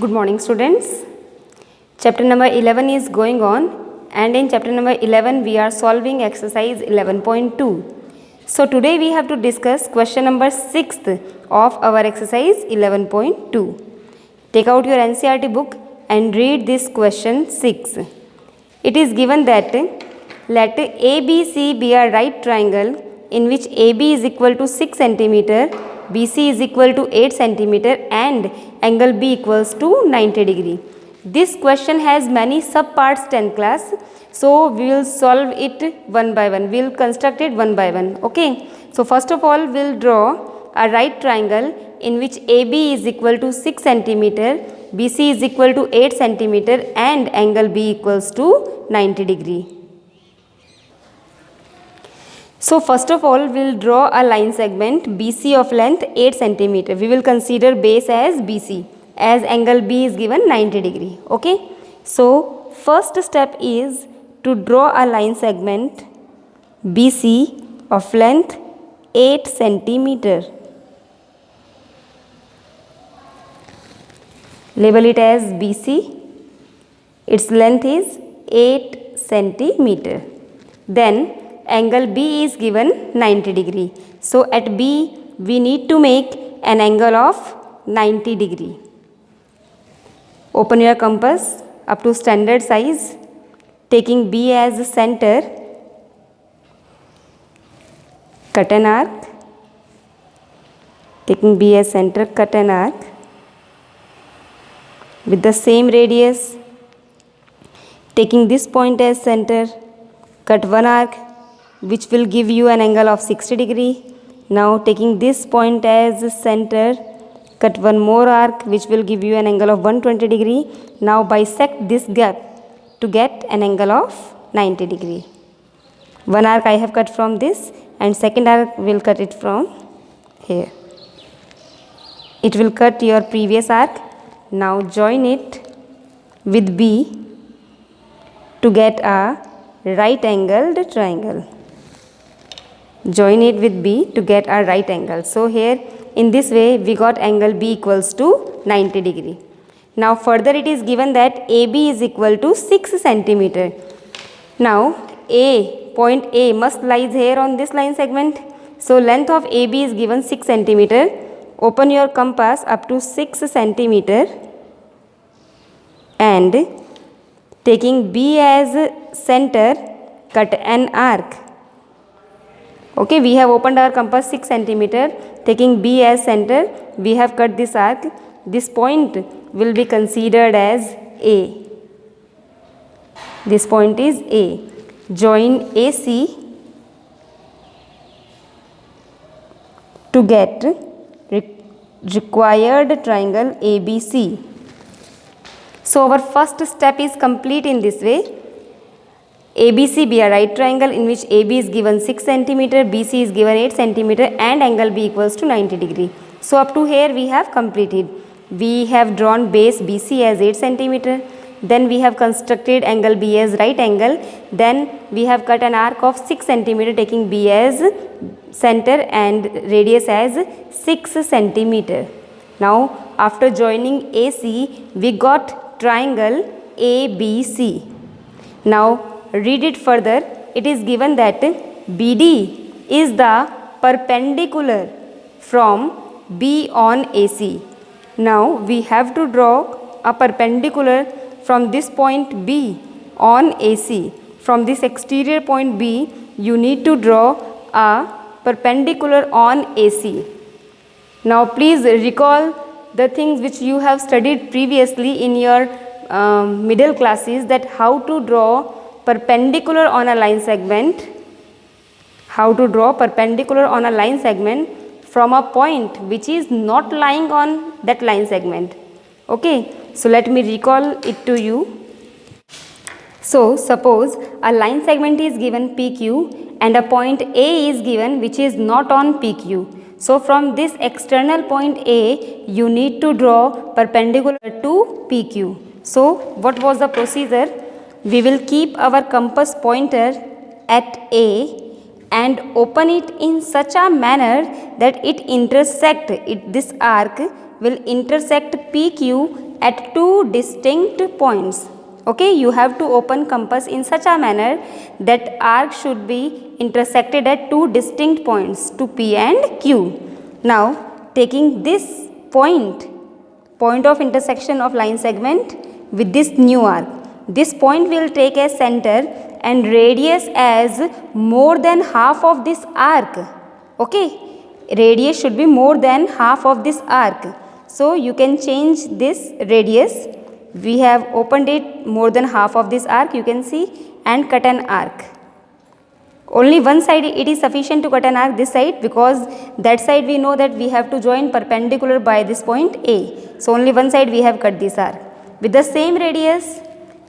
Good morning, students. Chapter number 11 is going on, and in chapter number 11 we are solving exercise 11.2. So today we have to discuss question number 6 of our exercise 11.2. Take out your NCERT book and read this question 6. It is given that let ABC be a right triangle in which AB is equal to 6 centimeter, BC is equal to 8 centimeter and angle B equals to 90 degree. This question has many subparts 10th class. So we will solve it one by one. We will construct it one by one. Okay. So first of all we will draw a right triangle in which AB is equal to 6 centimeter, BC is equal to 8 centimeter and angle B equals to 90 degree. So first of all we will draw a line segment BC of length 8 centimeter. We will consider base as BC as angle B is given 90 degree. Okay. So first step is to draw a line segment BC of length 8 centimeter. Label it as BC. Its length is 8 centimeter. Then angle B is given 90 degree. So at B we need to make an angle of 90 degree. Open your compass up to standard size, taking B as the center, cut an arc, taking B as center, cut an arc with the same radius, taking this point as center, cut one arc which will give you an angle of 60 degree. Now taking this point as center, cut one more arc which will give you an angle of 120 degree. Now bisect this gap to get an angle of 90 degree. One arc I have cut from this and second arc will cut it from here. It will cut your previous arc. Now join it with B to get a right angled triangle. Join it with B to get a right angle. So here in this way we got angle B equals to 90 degree. Now further it is given that AB is equal to 6 centimeter. Now point A must lies here on this line segment. So length of AB is given 6 centimeter. Open your compass up to 6 centimeter and taking B as center, cut an arc. Okay, we have opened our compass 6 centimeter, taking B as center, we have cut this arc. This point will be considered as A. This point is A. Join AC to get required triangle ABC. So our first step is complete in this way. ABC be a right triangle in which AB is given 6 centimeter, BC is given 8 centimeter and angle B equals to 90 degree. So up to here we have completed. We have drawn base BC as 8 centimeter. Then we have constructed angle B as right angle. Then we have cut an arc of 6 centimeter taking B as center and radius as 6 centimeter. Now after joining AC we got triangle ABC. Now read it further. It is given that BD is the perpendicular from B on AC. Now we have to draw a perpendicular from this point B on AC. From this exterior point B you need to draw a perpendicular on AC. Now please recall the things which you have studied previously in your middle classes, that how to draw perpendicular on a line segment, from a point which is not lying on that line segment. Okay, so let me recall it to you. So suppose a line segment is given PQ and a point A is given which is not on PQ. So from this external point A you need to draw perpendicular to PQ. So what was the procedure? We will keep our compass pointer at A and open it in such a manner that this arc will intersect PQ at two distinct points. Okay, you have to open compass in such a manner that arc should be intersected at two distinct points, to P and Q. Now, taking this point of intersection of line segment with this new arc, this point will take as center and radius as more than half of this arc. Okay, radius should be more than half of this arc. So you can change this radius. We have opened it more than half of this arc, you can see, and cut an arc. Only one side it is sufficient to cut an arc, this side, because that side we know that we have to join perpendicular by this point A. So only one side we have cut this arc. With the same radius,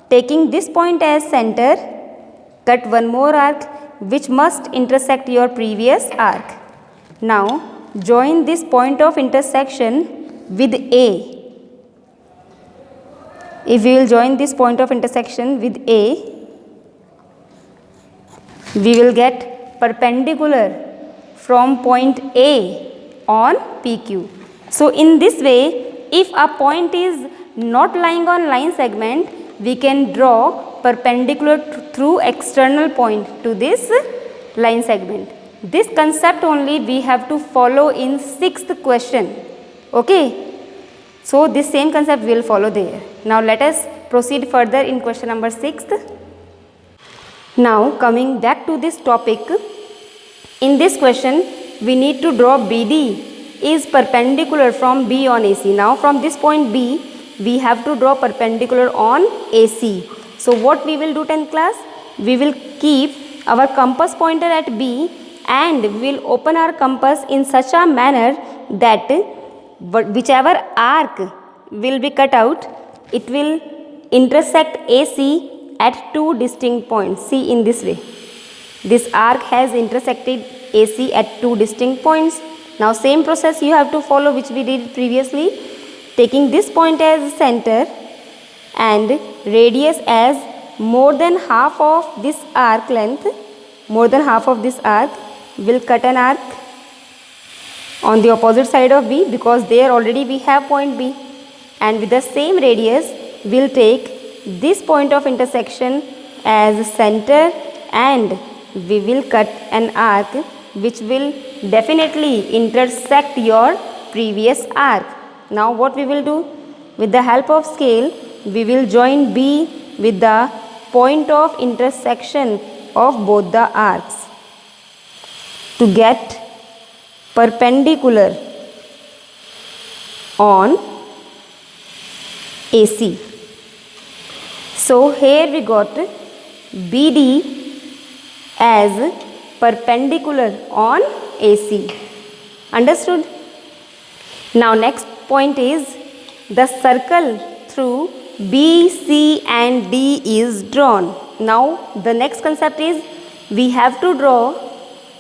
taking this point as center, cut one more arc which must intersect your previous arc. Now join this point of intersection with A. If we will join this point of intersection with A, we will get perpendicular from point A on PQ. So in this way, if a point is not lying on line segment, we can draw perpendicular through external point to this line segment. This concept only we have to follow in 6th question. Okay. So this same concept will follow there. Now let us proceed further in question number 6th. Now coming back to this topic, in this question we need to draw BD is perpendicular from B on AC. Now from this point B, we have to draw perpendicular on AC. So what we will do 10th class? We will keep our compass pointer at B and we will open our compass in such a manner that whichever arc will be cut out, it will intersect AC at two distinct points. See in this way. This arc has intersected AC at two distinct points. Now same process you have to follow which we did previously. Taking this point as center and radius as more than half of this arc length, more than half of this arc, will cut an arc on the opposite side of B, because there already we have point B, and with the same radius we will take this point of intersection as center and we will cut an arc which will definitely intersect your previous arc. Now what we will do? With the help of scale, we will join B with the point of intersection of both the arcs to get perpendicular on AC. So here we got BD as perpendicular on AC. Understood? Now next point is the circle through B, C and D is drawn. Now the next concept is we have to draw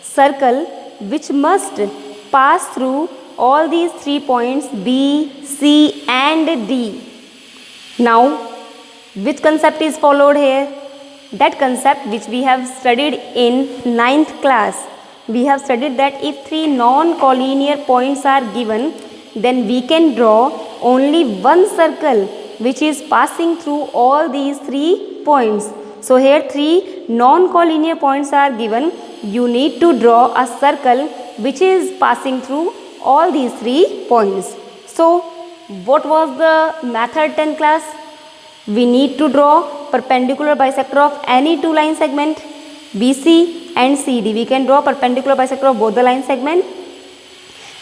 circle which must pass through all these 3 points B, C and D. Now which concept is followed here? That concept which we have studied in 9th class. We have studied that if 3 non-collinear points are given, then we can draw only one circle which is passing through all these 3 points. So here 3 non-collinear points are given. You need to draw a circle which is passing through all these 3 points. So what was the method 10th class? We need to draw perpendicular bisector of any two line segment, BC and CD. We can draw perpendicular bisector of both the line segment.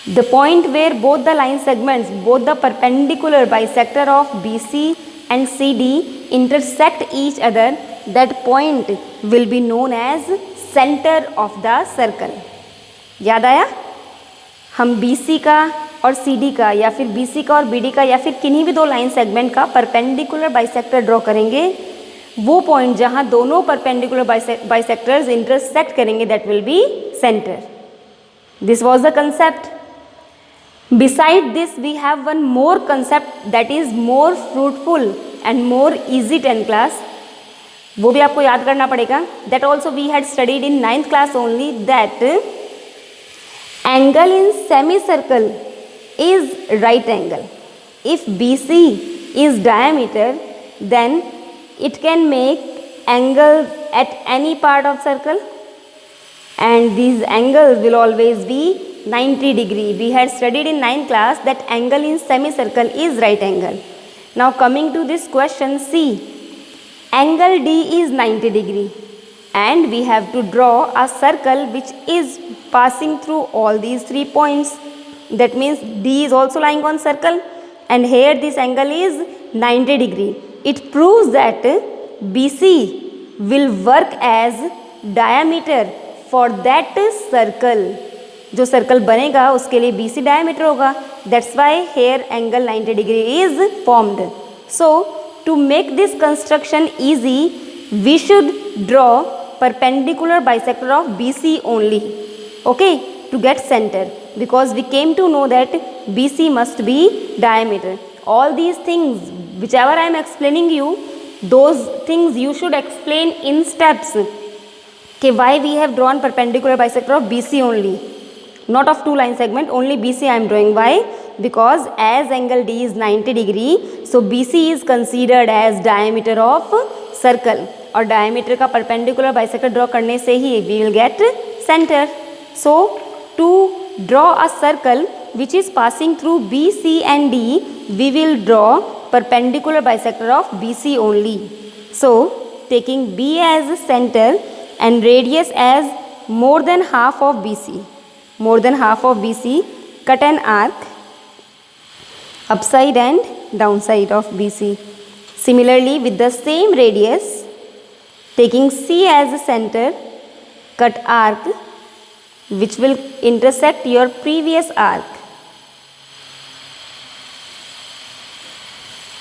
The point where both the line segments, both the perpendicular bisector of BC and CD intersect each other, that point will be known as center of the circle. याद आया? हम BC का और CD का या फिर BC का और BD का या फिर किन्हीं भी दो लाइन सेगमेंट का परपेंडिकुलर बाइसेक्टर ड्रॉ करेंगे, वो पॉइंट जहां दोनों परपेंडिकुलर बाइसेक्टर्स इंटरसेक्ट करेंगे, that will be centre. This was the concept. Beside this, we have one more concept that is more fruitful and more easy 10 class. वो भी आपको याद करना पड़ेगा. That also we had studied in 9th class only, that angle in semicircle is right angle. If BC is diameter, then it can make angles at any part of circle, and these angles will always be 90 degree. We had studied in 9th class that angle in semicircle is right angle. Now coming to this question, see, angle D is 90 degree and we have to draw a circle which is passing through all these 3 points. That means D is also lying on circle, and here this angle is 90 degree. It proves that BC will work as diameter for that circle. जो circle बनेगा उसके लिए BC diameter होगा. That's why here angle 90 degree is formed. So to make this construction easy, we should draw perpendicular bisector of BC only, okay, to get center, because we came to know that BC must be diameter. All these things whichever I am explaining you, those things you should explain in steps. Okay, why we have drawn perpendicular bisector of BC only, not of two line segment, only BC I am drawing. Why? Because as angle D is 90 degree, so BC is considered as diameter of circle, और diameter का perpendicular bisector draw करने से ही we will get center. So to draw a circle which is passing through BC and D, we will draw perpendicular bisector of BC only. So taking B as center and radius as more than half of BC, cut an arc upside and downside of BC. Similarly, with the same radius, taking C as a center, cut arc which will intersect your previous arc.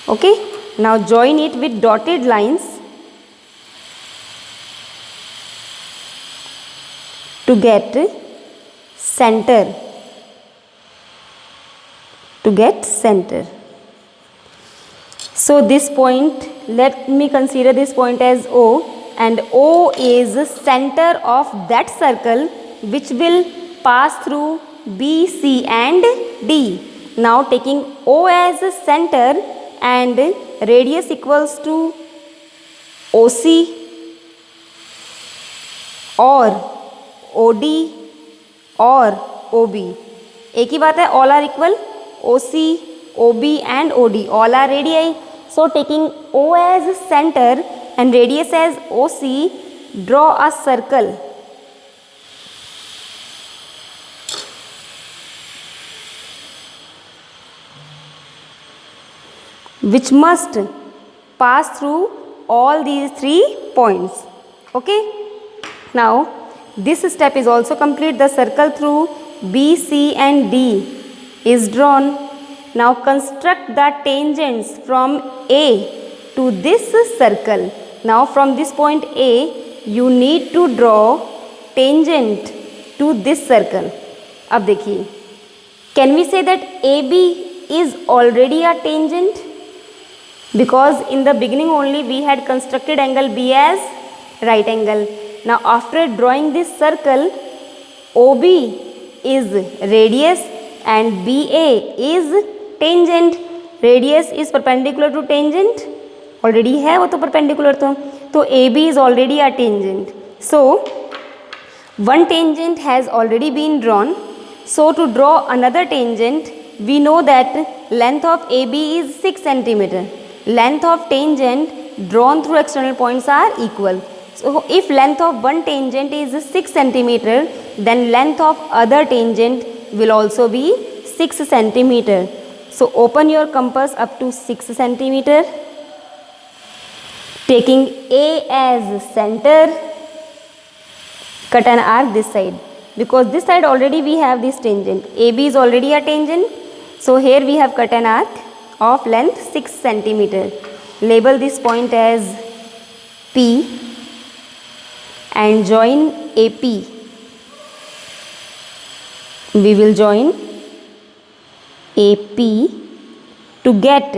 Okay, now join it with dotted lines to get center. So this point, let me consider this point as O, and O is center of that circle which will pass through B, C and D. Now taking O as a center and radius equals to OC or OD or OB. एक ही बात है, all are equal. OC, OB and OD, all are radii. So taking O as center and radius as OC, draw a circle which must pass through all these 3 points. Okay. Now this step is also complete. The circle through B, C and D is drawn. Now construct the tangents from A to this circle. Now from this point A, you need to draw tangent to this circle. अब देखिए, can we say that AB is already a tangent? Because in the beginning only we had constructed angle B as right angle. Now after drawing this circle, OB is radius and BA is tangent. Radius is perpendicular to tangent, already है वो तो perpendicular तो AB is already a tangent. So one tangent has already been drawn. So to draw another tangent, we know that length of AB is 6 centimeter. Length of tangent drawn through external points are equal. So if length of one tangent is 6 centimeter, then length of other tangent will also be 6 centimeter. So open your compass up to 6 centimeter. Taking A as center, cut an arc this side. Because this side already we have this tangent. AB is already a tangent. So here we have cut an arc of length 6 centimeter. Label this point as P and join AP. We will join AP to get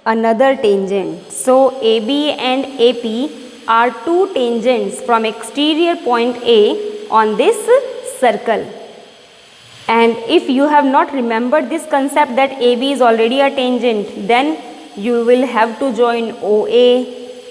another tangent. So AB and AP are two tangents from exterior point A on this circle. And if you have not remembered this concept that AB is already a tangent, then you will have to join OA.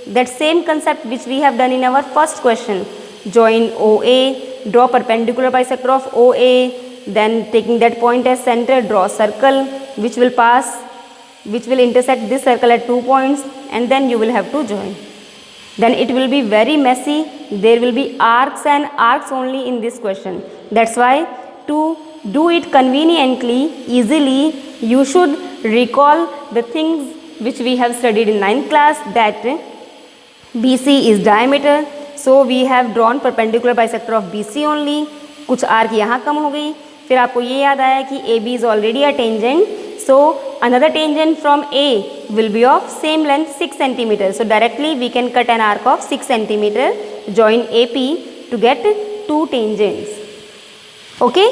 That same concept which we have done in our first question. Join OA, draw perpendicular bisector of OA, then taking that point as center, draw circle which will intersect this circle at 2 points, and then you will have to join. Then it will be very messy. There will be arcs and arcs only in this question. That's why to do it conveniently, easily, you should recall the things which we have studied in 9th class, that BC is diameter. So we have drawn perpendicular bisector of BC only. कुछ arc यहाँ कम हो गई. फिर आपको ये याद आया कि AB is already a tangent. So another tangent from A will be of same length 6 cm. So directly we can cut an arc of 6 cm. Join AP to get 2 tangents. Okay.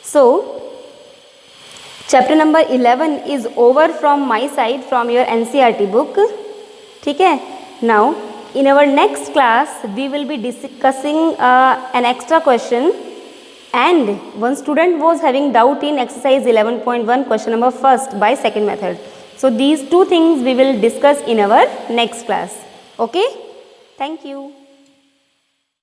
So chapter number 11 is over from my side, from your NCERT book. ठीक है. Now in our next class we will be discussing an extra question, and one student was having doubt in exercise 11.1 question number first by second method. So these two things we will discuss in our next class. Okay. Thank you.